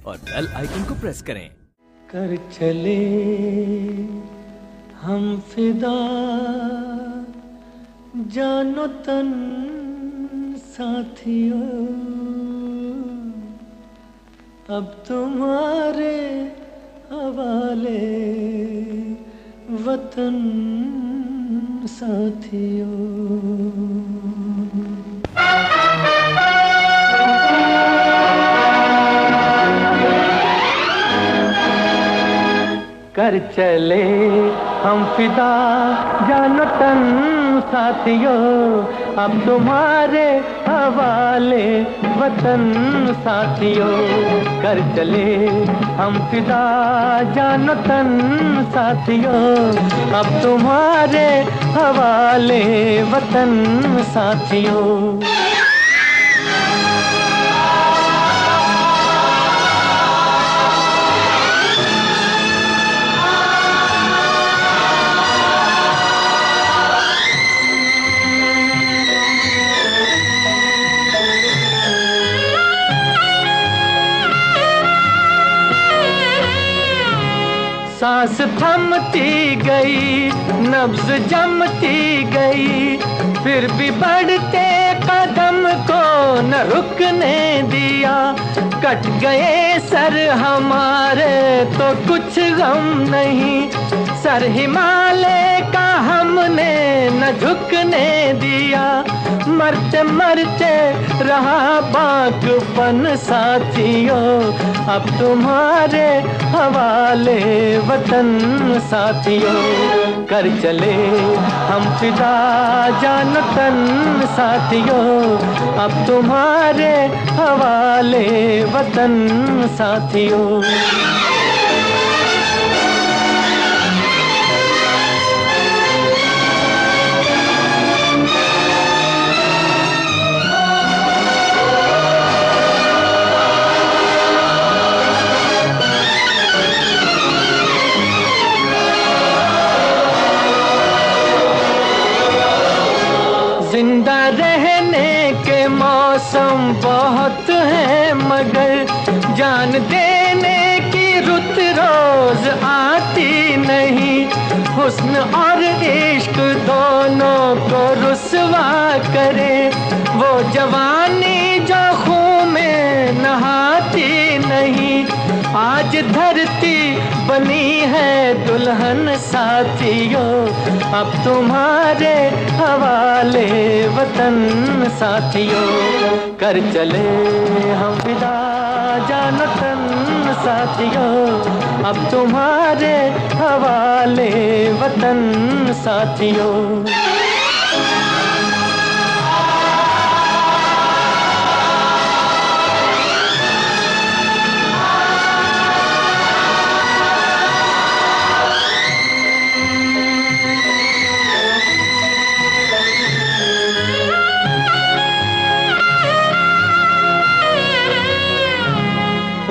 और bell icon को press करें। कर चले हम फिदा जानो तन साथियों, अब तुम्हारे हवाले वतन साथियों। कर चले हम फिदा जानो तन साथियों, अब तुम्हारे हवाले वतन साथियों। कर चले हम फिदा जानो तन साथियों, अब तुम्हारे हवाले वतन साथियों। सांस थमती गई, नब्ज जमती गई, फिर भी बढ़ते कदम को न रुकने दिया। कट गए सर हमारे तो कुछ गम नहीं, सर हिमालय का हमने न झुकने दिया। मरते मरते रहा बाकपन साथियों, अब तुम्हारे हवाले वतन साथियों। कर चले हम फिदा जानो तन साथियों, अब तुम्हारे हवाले वतन साथियों। जिंदा रहने के मौसम बहुत हैं, मगर जान देने की रुत रोज आती नहीं। हुस्न और इश्क दोनों को रुसवा करे, वो जवानी जो खून में नहाती नहीं। आज धरती बनी है दुल्हन साथियों, अब तुम्हारे हवाले वतन साथियों। कर चले हम फिदा जानो तन साथियों, अब तुम्हारे हवाले वतन साथियों।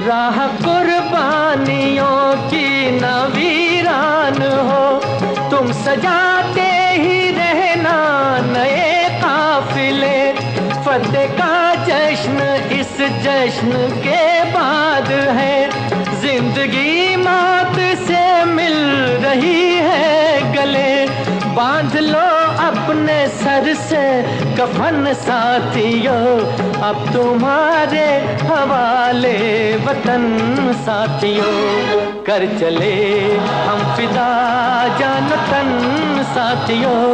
राह कुर्बानियों की न वीरान हो, तुम सजाते ही रहना नए काफिले। फतेह का जश्न इस जश्न के बाद है, जिंदगी मौत से मिल रही है गले। बांध लो अपने सर से कफन साथियों, अब तुम्हारे हवाले वतन साथियों। कर चले हम फिदा जानो तन साथियों,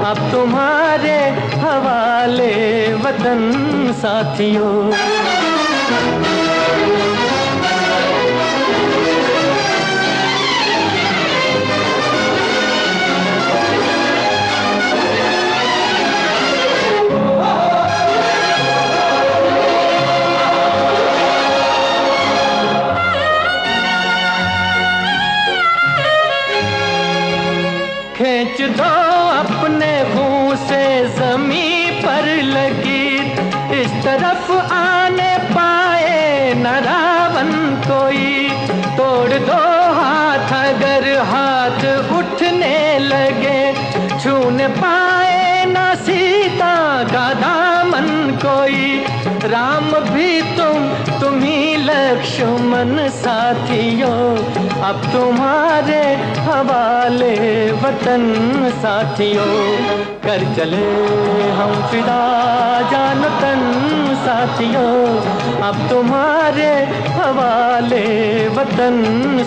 अब तुम्हारे हवाले वतन साथियों। खींच दो अपने मुंह से जमीन पर लगी, इस तरफ आने पाए न रावण कोई। तोड़ दो हाथ अगर हाथ उठने लगे, छूने पाए न सीता का दामन कोई, राम भी तुम ही लक्ष्मण साथियों, अब तुम्हारे हवाले वतन साथियों। कर चले हम फिदा जान तन साथियों, अब तुम्हारे हवाले वतन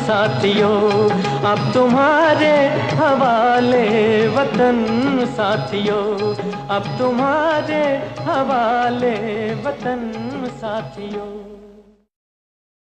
साथियों, अब तुम्हारे हवाले वतन साथियों, अब तुम्हारे हवाले वतन साथियों।